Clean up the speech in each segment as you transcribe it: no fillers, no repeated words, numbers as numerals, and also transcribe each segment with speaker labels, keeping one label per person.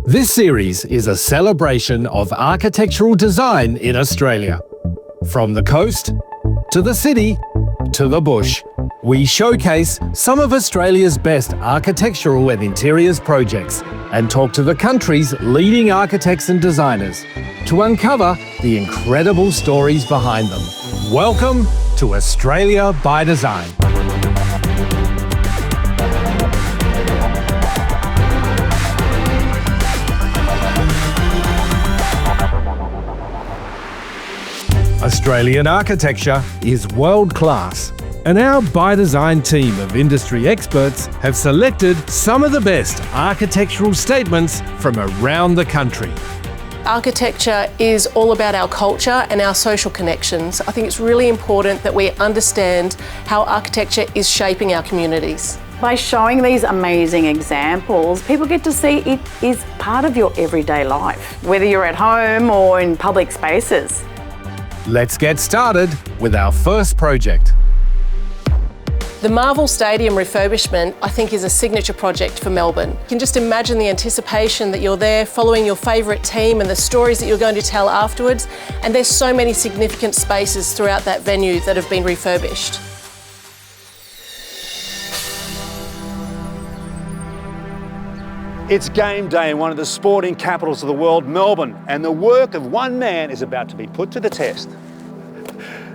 Speaker 1: This series is a celebration of architectural design in Australia. From the coast, to the city, to the bush, we showcase some of Australia's best architectural and interiors projects and talk to the country's leading architects and designers to uncover the incredible stories behind them. Welcome to Australia by Design. Australian architecture is world-class, and our ByDesign team of industry experts have selected some of the best architectural statements from around the country.
Speaker 2: Architecture is all about our culture and our social connections. I think it's really important that we understand how architecture is shaping our communities.
Speaker 3: By showing these amazing examples, people get to see it is part of your everyday life, whether you're at home or in public spaces.
Speaker 1: Let's get started with our first project.
Speaker 2: The Marvel Stadium refurbishment, I think, is a signature project for Melbourne. You can just imagine the anticipation that you're there following your favourite team and the stories that you're going to tell afterwards. And there's so many significant spaces throughout that venue that have been refurbished.
Speaker 4: It's game day in one of the sporting capitals of the world, Melbourne, and the work of one man is about to be put to the test.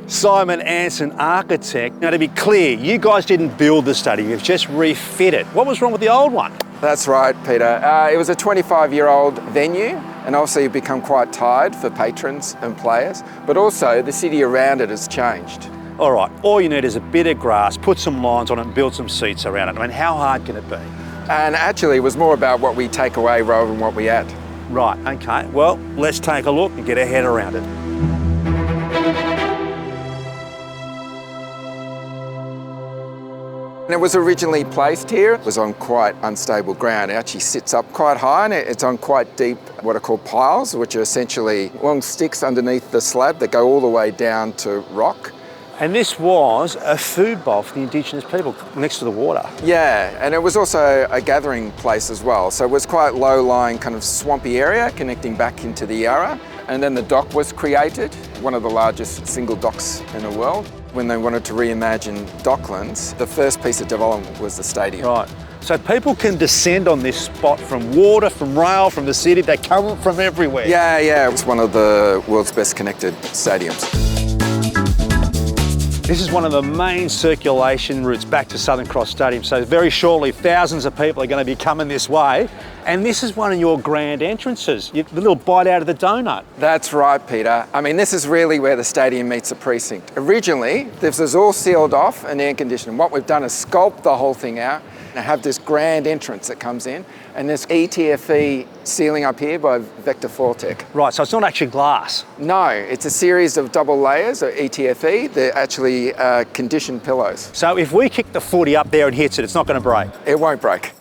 Speaker 4: Simon Anson, architect. Now, to be clear, you guys didn't build the stadium, you've just refit it. What was wrong with the old one?
Speaker 5: That's right, Peter. It was a 25-year-old venue, and obviously it's become quite tired for patrons and players, but also the city around it has changed.
Speaker 4: All right, all you need is a bit of grass, put some lines on it and build some seats around it. I mean, how hard can it be?
Speaker 5: And actually, it was more about what we take away rather than what we add.
Speaker 4: Right, okay. Well, let's take a look and get our head around it.
Speaker 5: And it was originally placed here. It was on quite unstable ground. It actually sits up quite high and it's on quite deep, what are called piles, which are essentially long sticks underneath the slab that go all the way down to rock.
Speaker 4: And this was a food bowl for the Indigenous people next to the water.
Speaker 5: Yeah, and it was also a gathering place as well. So it was quite low-lying, kind of swampy area connecting back into the Yarra. And then the dock was created, one of the largest single docks in the world. When they wanted to reimagine Docklands, the first piece of development was the stadium.
Speaker 4: Right. So people can descend on this spot from water, from rail, from the city. They come from everywhere.
Speaker 5: Yeah, it's one of the world's best connected stadiums.
Speaker 4: This is one of the main circulation routes back to Southern Cross Stadium. So very shortly, thousands of people are going to be coming this way. And this is one of your grand entrances, the little bite out of the donut.
Speaker 5: That's right, Peter. I mean, this is really where the stadium meets the precinct. Originally, this was all sealed off and air conditioned. What we've done is sculpt the whole thing out and have this grand entrance that comes in and this ETFE ceiling up here by Vector Fortec.
Speaker 4: Right, so it's not actually glass?
Speaker 5: No, it's a series of double layers of ETFE. They're actually conditioned pillows.
Speaker 4: So if we kick the footy up there and hits it, it's not going to break?
Speaker 5: It won't break.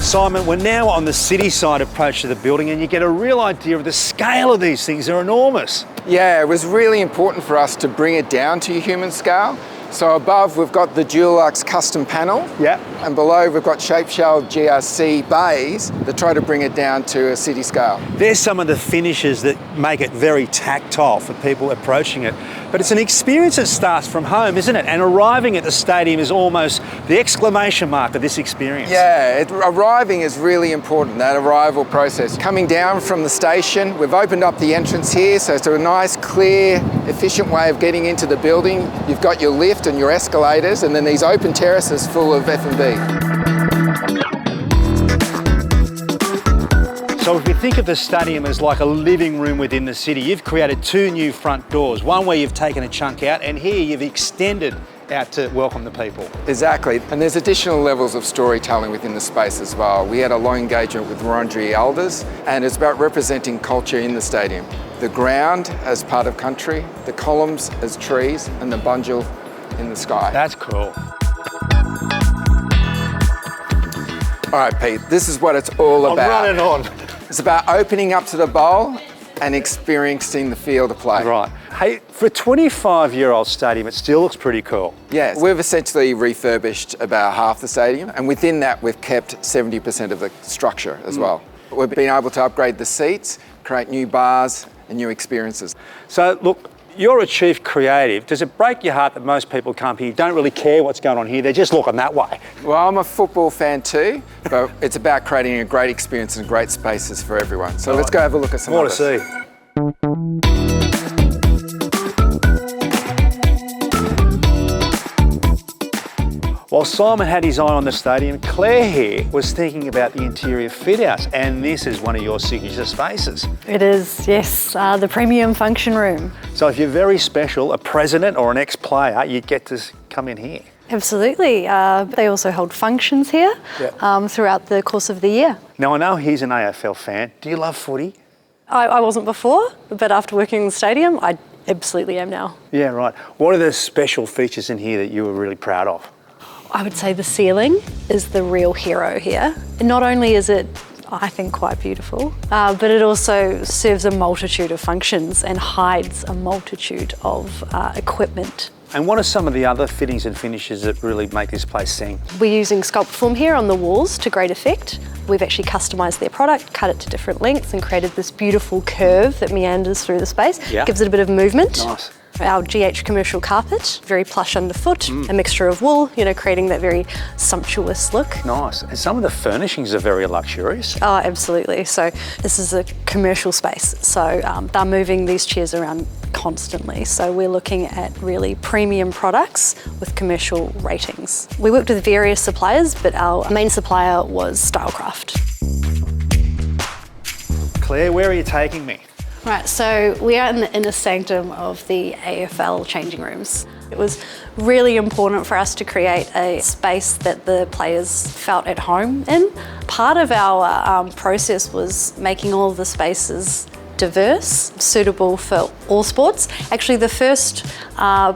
Speaker 4: Simon, we're now on the city side approach to the building and you get a real idea of the scale of these things. They're enormous.
Speaker 5: Yeah, it was really important for us to bring it down to human scale. So above we've got the Dulux custom panel.
Speaker 4: Yeah.
Speaker 5: And below we've got shape-shelled GRC bays that try to bring it down to a city scale.
Speaker 4: There's some of the finishes that make it very tactile for people approaching it. But it's an experience that starts from home, isn't it? And arriving at the stadium is almost the exclamation mark of this experience.
Speaker 5: Yeah, arriving is really important, that arrival process. Coming down from the station, we've opened up the entrance here, so it's a nice, clear, efficient way of getting into the building. You've got your lift and your escalators, and then these open terraces full of F&B.
Speaker 4: So if we think of the stadium as like a living room within the city, you've created two new front doors, one where you've taken a chunk out, and here you've extended out to welcome the people.
Speaker 5: Exactly, and there's additional levels of storytelling within the space as well. We had a long engagement with Wurundjeri elders, and it's about representing culture in the stadium. The ground as part of country, the columns as trees, and the bundle in the sky.
Speaker 4: That's cool.
Speaker 5: All right, Pete, this is what it's all about.
Speaker 4: I'm running on.
Speaker 5: It's about opening up to the bowl and experiencing the field of play.
Speaker 4: Right. Hey, for a 25-year-old stadium, it still looks pretty cool.
Speaker 5: Yes, we've essentially refurbished about half the stadium, and within that we've kept 70% of the structure as well. We've been able to upgrade the seats, create new bars and new experiences.
Speaker 4: So look, you're a chief creative. Does it break your heart that most people come here, don't really care what's going on here, they're just looking that way?
Speaker 5: Well, I'm a football fan too, but it's about creating a great experience and great spaces for everyone. So let's go have a look at some
Speaker 4: More
Speaker 5: others.
Speaker 4: to see. While Simon had his eye on the stadium, Claire here was thinking about the interior fit-outs, and this is one of your signature spaces.
Speaker 6: It is, yes, the premium function room.
Speaker 4: So if you're very special, a president or an ex-player, you get to come in here.
Speaker 6: Absolutely. They also hold functions here throughout the course of the year.
Speaker 4: Now, I know he's an AFL fan. Do you love footy?
Speaker 6: I wasn't before, but after working in the stadium, I absolutely am now.
Speaker 4: Yeah, right. What are the special features in here that you were really proud of?
Speaker 6: I would say the ceiling is the real hero here. Not only is it, I think, quite beautiful, but it also serves a multitude of functions and hides a multitude of equipment.
Speaker 4: And what are some of the other fittings and finishes that really make this place sing?
Speaker 6: We're using sculpt form here on the walls to great effect. We've actually customised their product, cut it to different lengths and created this beautiful curve that meanders through the space.
Speaker 4: Yeah.
Speaker 6: Gives it a bit of movement.
Speaker 4: Nice.
Speaker 6: Our GH commercial carpet, very plush underfoot, a mixture of wool, creating that very sumptuous look.
Speaker 4: Nice. And some of the furnishings are very luxurious.
Speaker 6: Oh, absolutely. So this is a commercial space. So they're moving these chairs around constantly. So we're looking at really premium products with commercial ratings. We worked with various suppliers, but our main supplier was Stylecraft.
Speaker 4: Claire, where are you taking me?
Speaker 6: Right, so we are in the inner sanctum of the AFL changing rooms. It was really important for us to create a space that the players felt at home in. Part of our process was making all of the spaces diverse, suitable for all sports. Actually, the first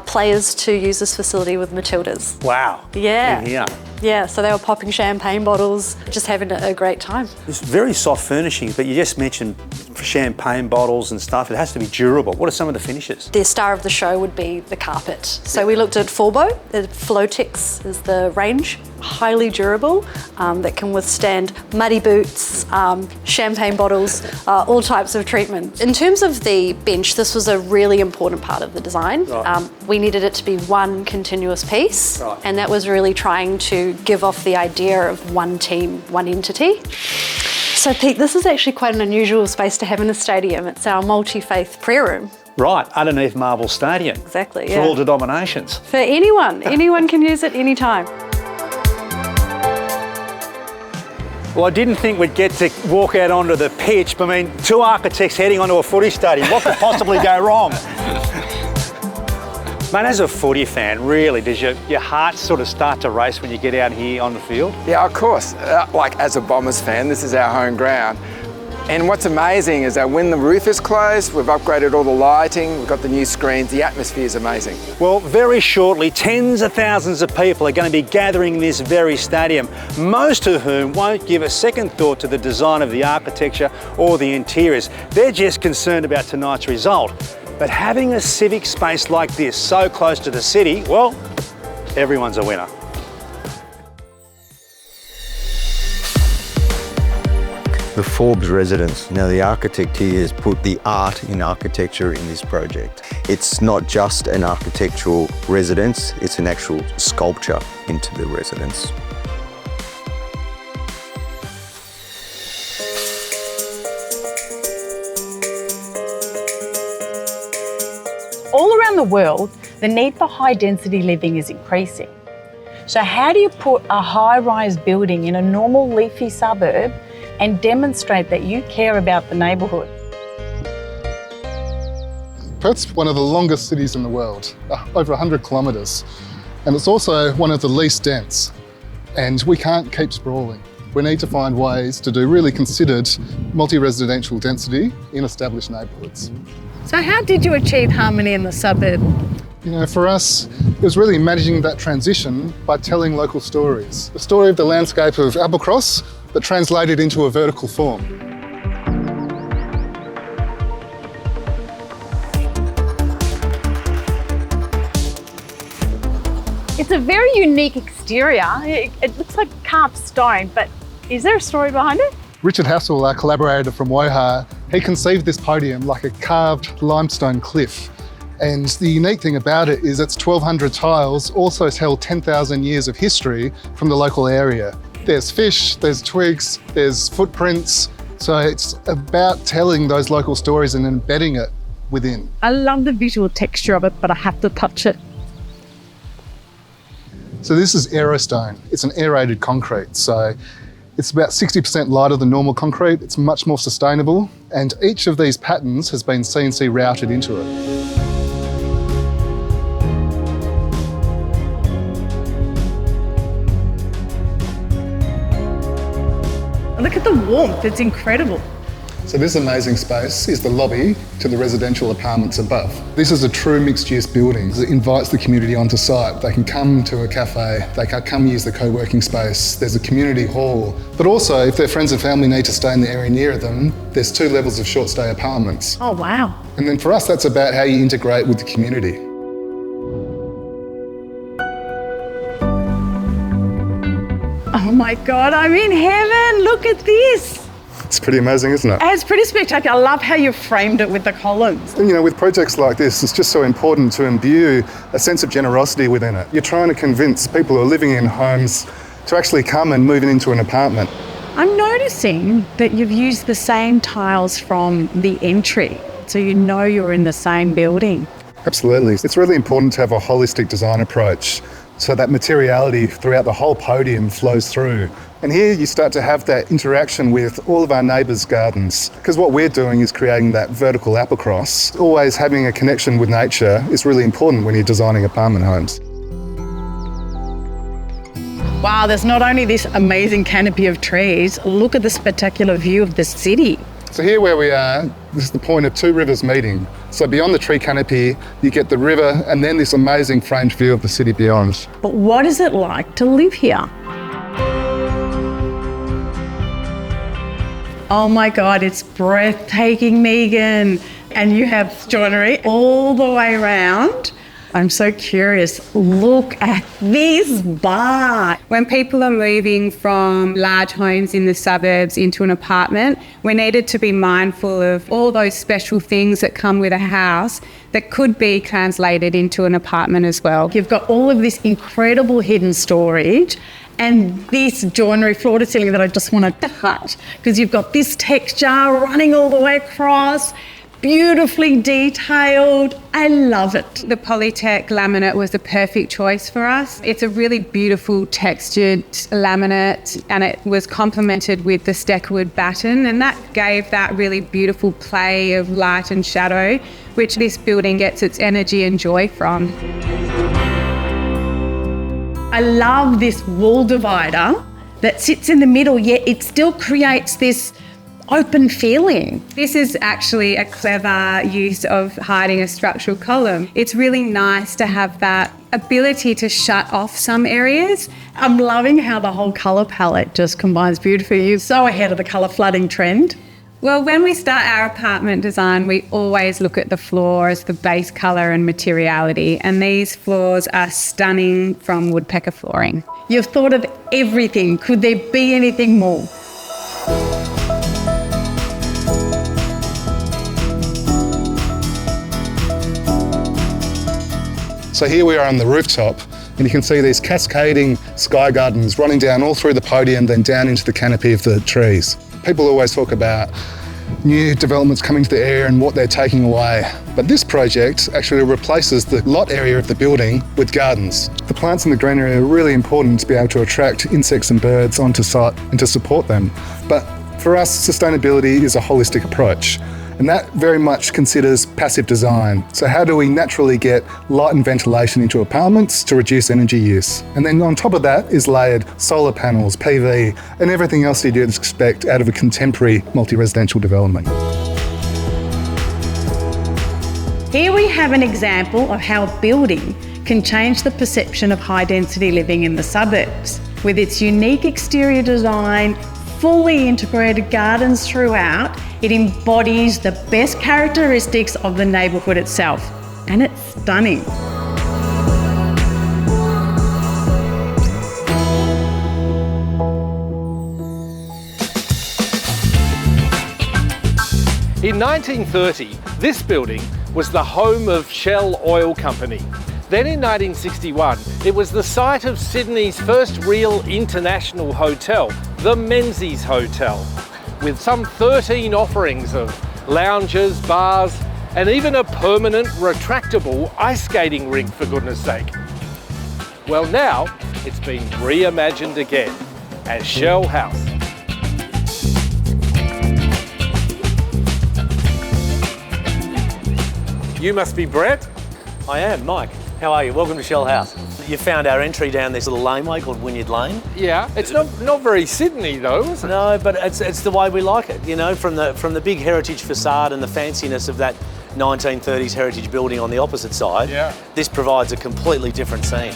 Speaker 6: players to use this facility were the Matildas.
Speaker 4: Wow.
Speaker 6: Yeah.
Speaker 4: In here.
Speaker 6: Yeah, so they were popping champagne bottles, just having a great time.
Speaker 4: It's very soft furnishings, but you just mentioned champagne bottles and stuff. It has to be durable. What are some of the finishes?
Speaker 6: The star of the show would be the carpet. So we looked at Forbo, the Flowtex is the range, highly durable, that can withstand muddy boots, champagne bottles, all types of treatment. In terms of the bench, this was a really important part of the design.
Speaker 4: Right.
Speaker 6: We needed it to be one continuous piece,
Speaker 4: Right.
Speaker 6: and that was really trying to give off the idea of one team, one entity. So Pete, this is actually quite an unusual space to have in a stadium. It's our multi-faith prayer room.
Speaker 4: Right, underneath Marvel Stadium.
Speaker 6: Exactly,
Speaker 4: For
Speaker 6: yeah.
Speaker 4: all denominations.
Speaker 6: For anyone can use it anytime.
Speaker 4: Well, I didn't think we'd get to walk out onto the pitch, but I mean, two architects heading onto a footy stadium. What could possibly go wrong? Mate, as a footy fan, really, does your heart sort of start to race when you get out here on the field?
Speaker 5: Yeah, of course. Like as a Bombers fan, this is our home ground. And what's amazing is that when the roof is closed, we've upgraded all the lighting, we've got the new screens, the atmosphere is amazing.
Speaker 4: Well, very shortly, tens of thousands of people are going to be gathering in this very stadium, most of whom won't give a second thought to the design of the architecture or the interiors. They're just concerned about tonight's result. But having a civic space like this so close to the city, well, everyone's a winner.
Speaker 7: The Forbes Residence. Now the architect here has put the art in architecture in this project. It's not just an architectural residence, it's an actual sculpture into the residence.
Speaker 8: All around the world, the need for high-density living is increasing. So how do you put a high-rise building in a normal leafy suburb and demonstrate that you care about the neighbourhood?
Speaker 9: Perth's one of the longest cities in the world, over 100 kilometres, and it's also one of the least dense. And we can't keep sprawling. We need to find ways to do really considered multi-residential density in established neighbourhoods.
Speaker 8: So how did you achieve harmony in the suburb?
Speaker 9: You know, for us, it was really managing that transition by telling local stories. The story of the landscape of Applecross that translated into a vertical form.
Speaker 8: It's a very unique exterior. It looks like carved stone, but is there a story behind it?
Speaker 9: Richard Hassel, our collaborator from Woha, he conceived this podium like a carved limestone cliff. And the unique thing about it is it's 1,200 tiles, also tell 10,000 years of history from the local area. There's fish, there's twigs, there's footprints. So it's about telling those local stories and embedding it within.
Speaker 8: I love the visual texture of it, but I have to touch it.
Speaker 9: So this is aerostone. It's an aerated concrete. So it's about 60% lighter than normal concrete. It's much more sustainable. And each of these patterns has been CNC routed into it.
Speaker 8: Look at the warmth, it's incredible.
Speaker 9: So this amazing space is the lobby to the residential apartments above. This is a true mixed-use building. It invites the community onto site. They can come to a cafe, they can come use the co-working space, there's a community hall. But also, if their friends and family need to stay in the area near them, there's 2 levels of short stay apartments.
Speaker 8: Oh, wow.
Speaker 9: And then for us, that's about how you integrate with the community.
Speaker 8: Oh my God, I'm in heaven. Look at this.
Speaker 9: It's pretty amazing, isn't it?
Speaker 8: It's pretty spectacular. I love how you framed it with the columns.
Speaker 9: And, you know, with projects like this, it's just so important to imbue a sense of generosity within it. You're trying to convince people who are living in homes to actually come and move into an apartment.
Speaker 8: I'm noticing that you've used the same tiles from the entry, so you know you're in the same building.
Speaker 9: Absolutely. It's really important to have a holistic design approach so that materiality throughout the whole podium flows through. And here you start to have that interaction with all of our neighbours' gardens, because what we're doing is creating that vertical apple cross. Always having a connection with nature is really important when you're designing apartment homes.
Speaker 8: Wow, there's not only this amazing canopy of trees, look at the spectacular view of the city.
Speaker 9: So here where we are, this is the point of 2 rivers meeting. So beyond the tree canopy, you get the river and then this amazing framed view of the city beyond.
Speaker 8: But what is it like to live here? Oh my God, it's breathtaking, Megan. And you have joinery all the way around. I'm so curious. Look at this bar.
Speaker 10: When people are moving from large homes in the suburbs into an apartment, we needed to be mindful of all those special things that come with a house that could be translated into an apartment as well.
Speaker 8: You've got all of this incredible hidden storage and this joinery floor to ceiling that I just want to touch, because you've got this texture running all the way across. Beautifully detailed. I love it.
Speaker 10: The Polytech laminate was the perfect choice for us. It's a really beautiful textured laminate and it was complemented with the steckerwood batten, and that gave that really beautiful play of light and shadow, which this building gets its energy and joy from.
Speaker 8: I love this wall divider that sits in the middle, yet it still creates this open feeling.
Speaker 10: This is actually a clever use of hiding a structural column. It's really nice to have that ability to shut off some areas.
Speaker 8: I'm loving how the whole colour palette just combines beautifully. You're so ahead of the colour flooding trend.
Speaker 10: Well, when we start our apartment design, we always look at the floor as the base colour and materiality, and these floors are stunning from woodpecker flooring.
Speaker 8: You've thought of everything. Could there be anything more?
Speaker 9: So here we are on the rooftop and you can see these cascading sky gardens running down all through the podium, then down into the canopy of the trees. People always talk about new developments coming to the area and what they're taking away. But this project actually replaces the lot area of the building with gardens. The plants in the greenery are really important to be able to attract insects and birds onto site and to support them. But for us, sustainability is a holistic approach. And that very much considers passive design. So how do we naturally get light and ventilation into apartments to reduce energy use? And then on top of that is layered solar panels, PV, and everything else you'd expect out of a contemporary multi-residential development.
Speaker 8: Here we have an example of how building can change the perception of high-density living in the suburbs. With its unique exterior design, fully integrated gardens throughout, it embodies the best characteristics of the neighbourhood itself, and it's stunning.
Speaker 1: In 1930, this building was the home of Shell Oil Company. Then in 1961, it was the site of Sydney's first real international hotel, the Menzies Hotel, with some 13 offerings of lounges, bars, and even a permanent retractable ice skating rink, for goodness sake. Well, now it's been reimagined again as Shell House. You must be Brett.
Speaker 11: I am, Mike. How are you? Welcome to Shell House. You found our entry down this little laneway called Wynyard Lane.
Speaker 1: Yeah, it's not very Sydney though, is it?
Speaker 11: No, but it's the way we like it. You know, from the big heritage facade and the fanciness of that 1930s heritage building on the opposite side.
Speaker 1: Yeah.
Speaker 11: This provides a completely different scene.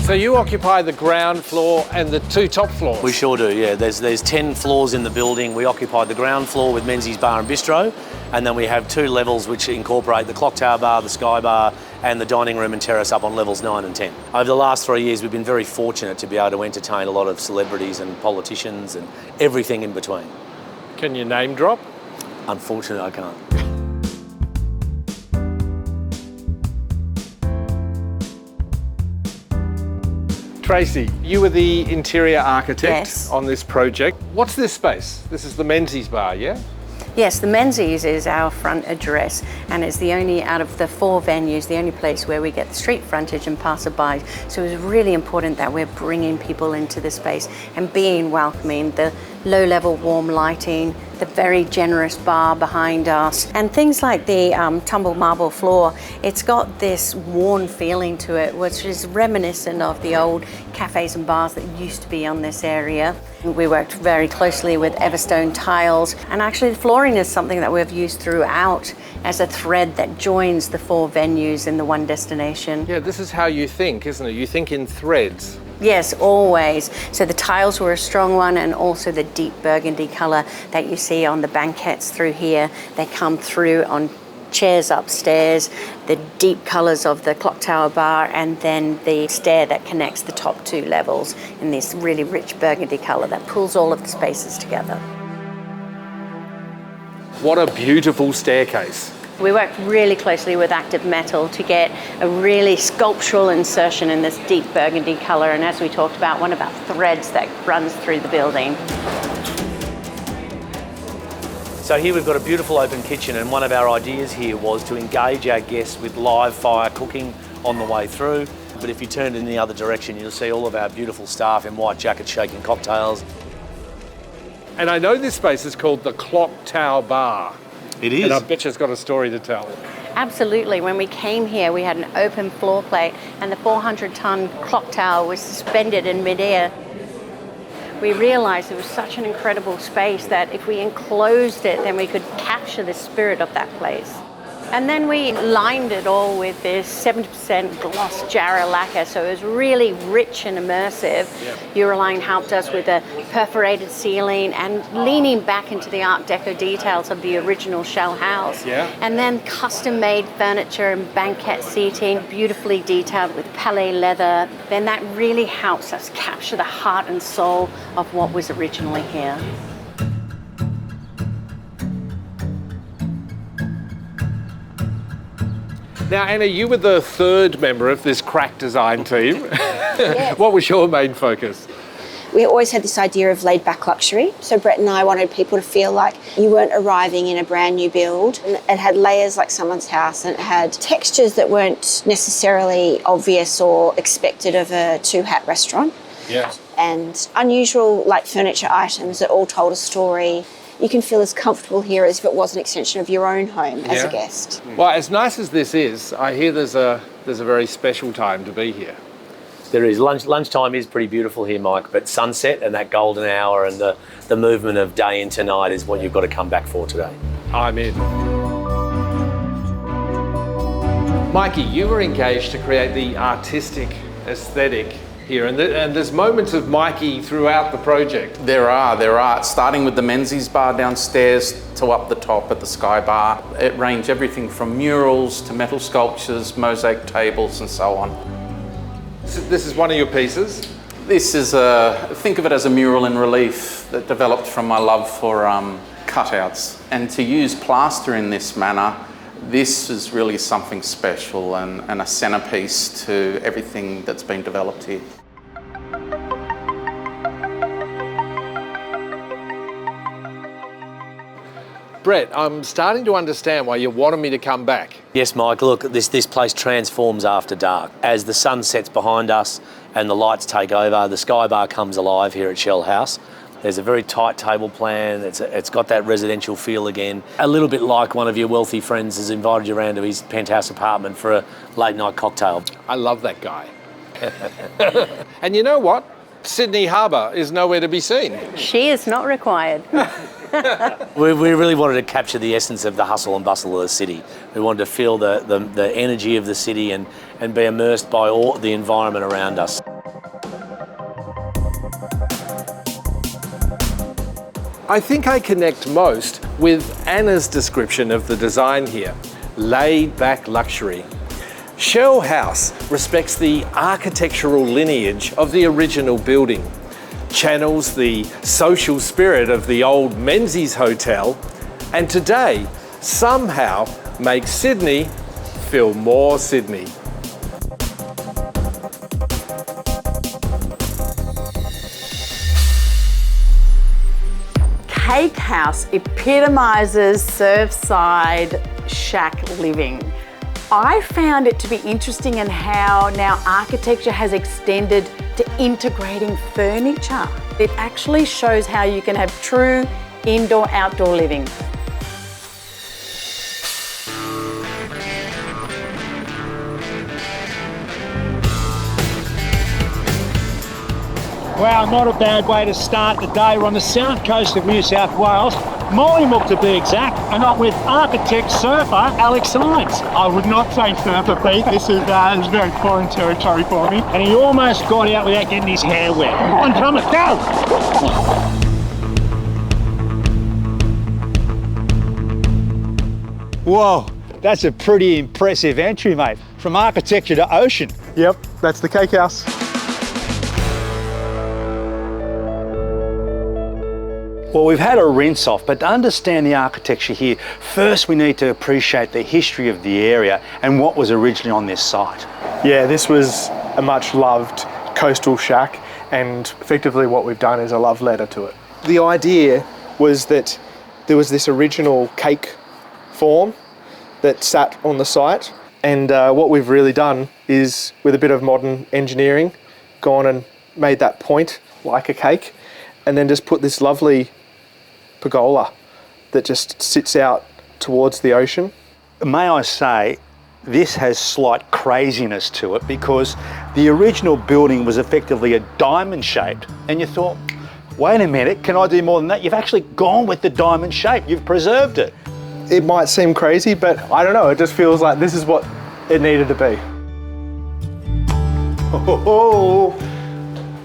Speaker 1: So you occupy the ground floor and the two top floors?
Speaker 11: We sure do, yeah. There's 10 floors in the building. We occupy the ground floor with Menzies Bar and Bistro, and then we have 2 levels which incorporate the Clock Tower Bar, the Sky Bar, and the dining room and terrace up on levels 9 and 10. Over the last 3 years, we've been very fortunate to be able to entertain a lot of celebrities and politicians and everything in between.
Speaker 1: Can you name drop?
Speaker 11: Unfortunately, I can't.
Speaker 1: Tracy, you were the interior architect
Speaker 12: Yes.
Speaker 1: on this project. What's this space? This is the Menzies Bar, yeah?
Speaker 12: Yes, the Menzies is our front address, and it's the only, out of the 4 venues, the only place where we get the street frontage and passerby. So it's really important that we're bringing people into the space and being welcoming. The low-level warm lighting, the very generous bar behind us, and things like the tumbled marble floor. It's got this worn feeling to it, which is reminiscent of the old cafes and bars that used to be on this area. We worked very closely with Everstone tiles, and actually the flooring is something that we've used throughout as a thread that joins the 4 venues in the one destination.
Speaker 1: Yeah, this is how you think, isn't it? You think in threads.
Speaker 12: Yes, always. So the tiles were a strong one, and also the deep burgundy colour that you see on the banquettes through here. They come through on chairs upstairs, the deep colours of the Clock Tower Bar, and then the stair that connects the top 2 levels in this really rich burgundy colour that pulls all of the spaces together.
Speaker 1: What a beautiful staircase.
Speaker 12: We worked really closely with Active Metal to get a really sculptural insertion in this deep burgundy colour, and as we talked about, one of our threads that runs through the building.
Speaker 11: So here we've got a beautiful open kitchen, and one of our ideas here was to engage our guests with live fire cooking on the way through. But if you turn in the other direction, you'll see all of our beautiful staff in white jackets shaking cocktails.
Speaker 1: And I know this space is called the Clock Tower Bar.
Speaker 11: It is.
Speaker 1: And I bet you it's got a story to tell.
Speaker 12: Absolutely. When we came here, we had an open floor plate, and the 400-ton clock tower was suspended in midair. We realised it was such an incredible space that if we enclosed it, then we could capture the spirit of that place. And then we lined it all with this 70% gloss Jarrah lacquer, so it was really rich and immersive. Euroline helped us with a perforated ceiling and leaning back into the Art Deco details of the original Shell House. And then custom-made furniture and banquette seating, beautifully detailed with pallet leather. Then that really helps us capture the heart and soul of what was originally here.
Speaker 1: Now, Anna, you were the 3rd member of this crack design team. What was your main focus?
Speaker 13: We always had this idea of laid-back luxury. So Brett and I wanted people to feel like you weren't arriving in a brand new build. And it had layers like someone's house, and it had textures that weren't necessarily obvious or expected of a 2-hat restaurant. And unusual like furniture items that all told a story. You can feel as comfortable here as if it was an extension of your own home as a guest.
Speaker 1: Well, as nice as this is, I hear there's a very special time to be here.
Speaker 11: There is. Lunchtime is pretty beautiful here, Mike, but sunset and that golden hour and the movement of day into night is what you've got to come back for today.
Speaker 1: I'm in. Mikey, you were engaged to create the artistic aesthetic here, and there's moments of Mikey throughout the project.
Speaker 14: There are, starting with the Menzies Bar downstairs to up the top at the Sky Bar. It ranged everything from murals to metal sculptures, mosaic tables and so on.
Speaker 1: So this is one of your pieces?
Speaker 14: This is think of it as a mural in relief that developed from my love for cutouts. And to use plaster in this manner, this is really something special and a centrepiece to everything that's been developed here.
Speaker 1: Brett, I'm starting to understand why you wanted me to come back.
Speaker 11: Yes, Mike, look, this place transforms after dark. As the sun sets behind us and the lights take over, the Sky Bar comes alive here at Shell House. There's a very tight table plan. It's got that residential feel again. A little bit like one of your wealthy friends has invited you around to his penthouse apartment for a late night cocktail.
Speaker 1: I love that guy. And you know what? Sydney Harbour is nowhere to be seen.
Speaker 12: She is not required.
Speaker 11: We really wanted to capture the essence of the hustle and bustle of the city. We wanted to feel the energy of the city and be immersed by all the environment around us.
Speaker 1: I think I connect most with Anna's description of the design here. Laid-back luxury. Shell House respects the architectural lineage of the original building, channels the social spirit of the old Menzies Hotel, and today somehow makes Sydney feel more Sydney.
Speaker 3: Cake House epitomises surfside shack living. I found it to be interesting in how now architecture has extended to integrating furniture. It actually shows how you can have true indoor-outdoor living.
Speaker 15: Wow, not a bad way to start the day. We're on the south coast of New South Wales, Mollymook to be exact, and I'm with architect surfer Alex Hines. I would not say surfer, Pete. This is very foreign territory for me. And he almost got out without getting his hair wet. On, Thomas, go!
Speaker 4: Whoa, that's a pretty impressive entry, mate. From architecture to ocean.
Speaker 16: Yep, that's the Cake House.
Speaker 4: Well, we've had a rinse off, but to understand the architecture here, first we need to appreciate the history of the area and what was originally on this site.
Speaker 16: Yeah, this was a much loved coastal shack, and effectively what we've done is a love letter to it. The idea was that there was this original cake form that sat on the site, and what we've really done is, with a bit of modern engineering, gone and made that point like a cake, and then just put this lovely pergola that just sits out towards the ocean.
Speaker 4: May I say, this has slight craziness to it because the original building was effectively a diamond shaped, and you thought, wait a minute, can I do more than that? You've actually gone with the diamond shape, you've preserved it.
Speaker 16: It might seem crazy, but I don't know, it just feels like this is what it needed to be.
Speaker 4: Oh,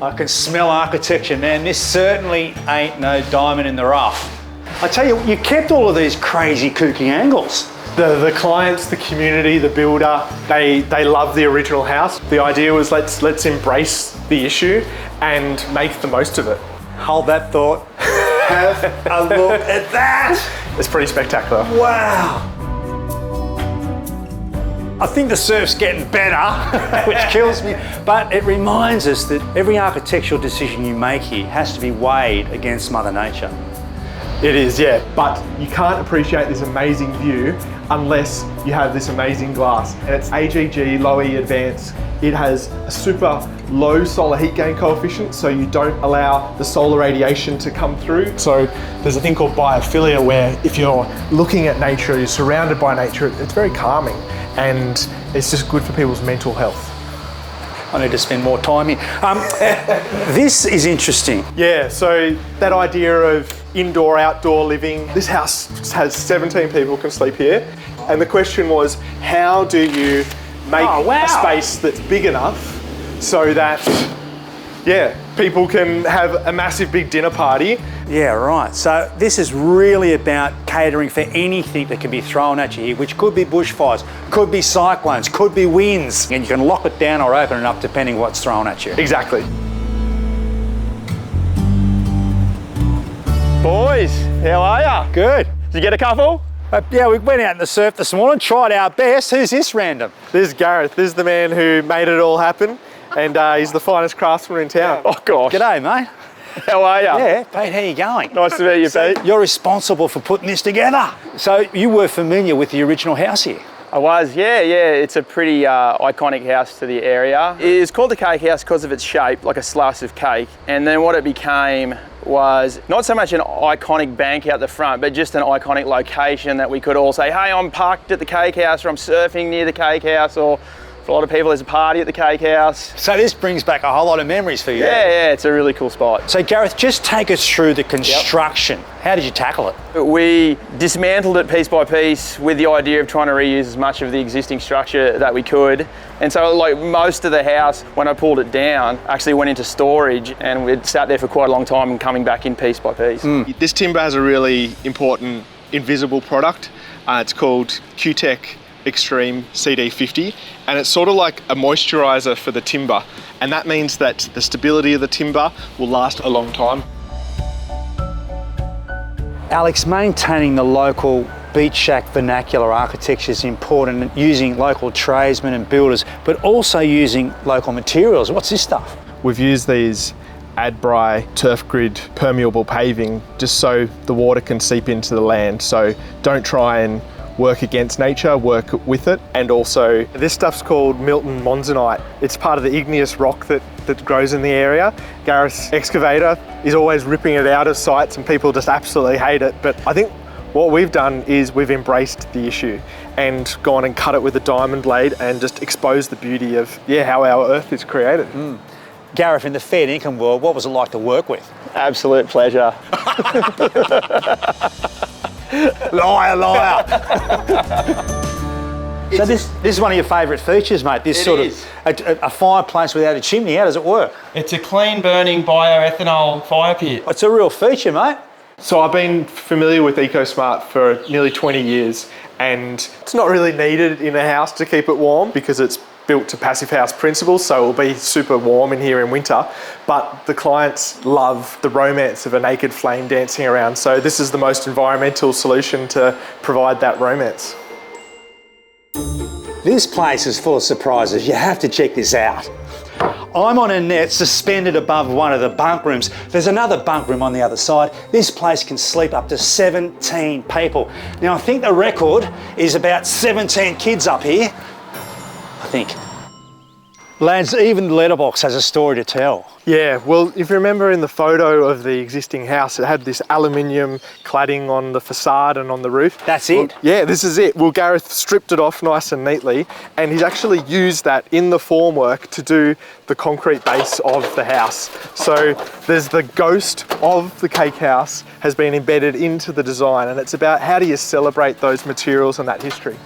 Speaker 4: I can smell architecture, man. This certainly ain't no diamond in the rough. I tell you, you kept all of these crazy kooky angles.
Speaker 16: The clients, the community, the builder, they love the original house. The idea was let's embrace the issue and make the most of it.
Speaker 4: Hold that thought. Have a look at that.
Speaker 16: It's pretty spectacular.
Speaker 4: Wow. I think the surf's getting better, which kills me, but it reminds us that every architectural decision you make here has to be weighed against Mother Nature.
Speaker 16: It is, yeah, but you can't appreciate this amazing view unless you have this amazing glass. And it's AGG Low E Advanced. It has a super low solar heat gain coefficient, so you don't allow the solar radiation to come through. So there's a thing called biophilia where if you're looking at nature, you're surrounded by nature, it's very calming. And it's just good for people's mental health.
Speaker 4: I need to spend more time here. This is interesting.
Speaker 16: Yeah, so that idea of indoor-outdoor living, this house has 17 people can sleep here. And the question was, how do you make a space that's big enough so that, yeah, people can have a massive big dinner party.
Speaker 4: Yeah, right. So this is really about catering for anything that can be thrown at you here, which could be bushfires, could be cyclones, could be winds. And you can lock it down or open it up depending what's thrown at you.
Speaker 16: Exactly.
Speaker 17: Boys, how are ya?
Speaker 4: Good.
Speaker 17: Did you get a couple?
Speaker 4: Yeah, we went out in the surf this morning, tried our best. Who's this random?
Speaker 16: This is Gareth. This is the man who made it all happen, and he's the finest craftsman in town.
Speaker 17: Oh gosh.
Speaker 4: G'day, mate.
Speaker 17: How are ya?
Speaker 4: Yeah, Pete, how you going?
Speaker 17: Nice to meet you, Pete.
Speaker 4: You're responsible for putting this together. So you were familiar with the original house here?
Speaker 17: I was, yeah. It's a pretty iconic house to the area. It's called the Cake House because of its shape, like a slice of cake. And then what it became was not so much an iconic bank out the front, but just an iconic location that we could all say, hey, I'm parked at the Cake House, or I'm surfing near the Cake House, or for a lot of people, there's a party at the Cake House.
Speaker 4: So this brings back a whole lot of memories for you.
Speaker 17: Yeah, it's a really cool spot.
Speaker 4: So Gareth, just take us through the construction. Yep. How did you tackle it?
Speaker 17: We dismantled it piece by piece with the idea of trying to reuse as much of the existing structure that we could. And so like most of the house, when I pulled it down, actually went into storage, and we'd sat there for quite a long time and coming back in piece by piece.
Speaker 16: This timber has a really important invisible product. It's called Q-Tech Extreme CD50, and it's sort of like a moisturizer for the timber, and that means that the stability of the timber will last a long time.
Speaker 4: Alex, maintaining the local beach shack vernacular architecture is important, using local tradesmen and builders, but also using local materials. What's this stuff?
Speaker 16: We've used these Adbri turf grid permeable paving just so the water can seep into the land, so don't try and work against nature, work with it. And also this stuff's called Milton monzonite. It's part of the igneous rock that grows in the area. Gareth's excavator is always ripping it out of sites and people just absolutely hate it. But I think what we've done is we've embraced the issue and gone and cut it with a diamond blade and just exposed the beauty of how our earth is created.
Speaker 4: Gareth, in the fair income world, what was it like to work with?
Speaker 17: Absolute pleasure.
Speaker 4: Liar, liar. So this is one of your favourite features, mate. This sort of a fireplace without a chimney. How does it work?
Speaker 18: It's a clean burning bioethanol fire pit.
Speaker 4: It's a real feature, mate.
Speaker 16: So I've been familiar with EcoSmart for nearly 20 years, and it's not really needed in a house to keep it warm because it's built to passive house principles, so it will be super warm in here in winter. But the clients love the romance of a naked flame dancing around, so this is the most environmental solution to provide that romance.
Speaker 4: This place is full of surprises. You have to check this out. I'm on a net suspended above one of the bunk rooms. There's another bunk room on the other side. This place can sleep up to 17 people. Now I think the record is about 17 kids up here. I think. Lads, even the letterbox has a story to tell.
Speaker 16: Yeah, well, if you remember in the photo of the existing house, it had this aluminium cladding on the facade and on the roof.
Speaker 4: That's it?
Speaker 16: Well, yeah, this is it. Well, Gareth stripped it off nice and neatly, and he's actually used that in the formwork to do the concrete base of the house. So there's the ghost of the Cake House has been embedded into the design, and it's about how do you celebrate those materials and that history.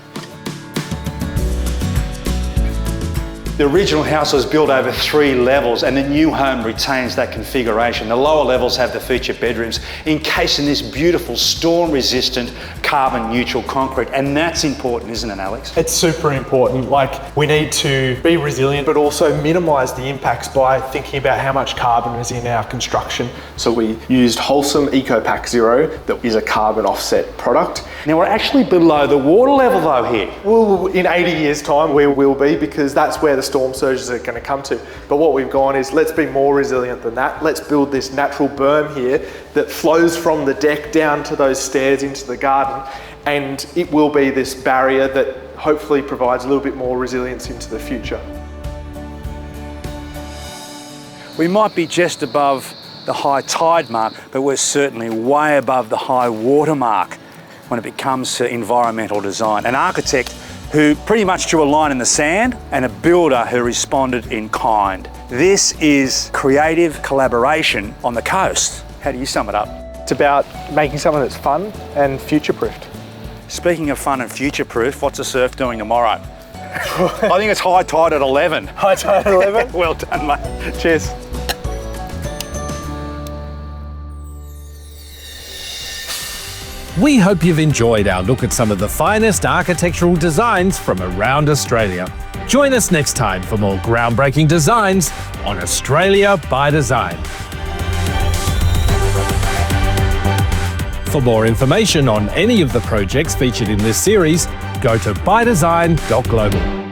Speaker 4: The original house was built over 3 levels, and the new home retains that configuration. The lower levels have the featured bedrooms encased in this beautiful storm-resistant carbon-neutral concrete, and that's important, isn't it, Alex?
Speaker 16: It's super important. Like, we need to be resilient, but also minimise the impacts by thinking about how much carbon is in our construction. So we used Wholesome EcoPack Zero, that is a carbon offset product.
Speaker 4: Now we're actually below the water level though here.
Speaker 16: Well, in 80 years' time we will be, because that's where the storm surges are going to come to. But what we've gone is, let's be more resilient than that. Let's build this natural berm here that flows from the deck down to those stairs into the garden, and it will be this barrier that hopefully provides a little bit more resilience into the future.
Speaker 4: We might be just above the high tide mark, but we're certainly way above the high water mark when it comes to environmental design. An architect who pretty much drew a line in the sand, and a builder who responded in kind. This is creative collaboration on the coast. How do you sum it up?
Speaker 16: It's about making something that's fun and future-proofed.
Speaker 4: Speaking of fun and future-proof, what's the surf doing tomorrow? I think it's high tide at 11.
Speaker 16: High tide at 11?
Speaker 4: Well done, mate.
Speaker 16: Cheers.
Speaker 1: We hope you've enjoyed our look at some of the finest architectural designs from around Australia. Join us next time for more groundbreaking designs on Australia by Design. For more information on any of the projects featured in this series, go to bydesign.global.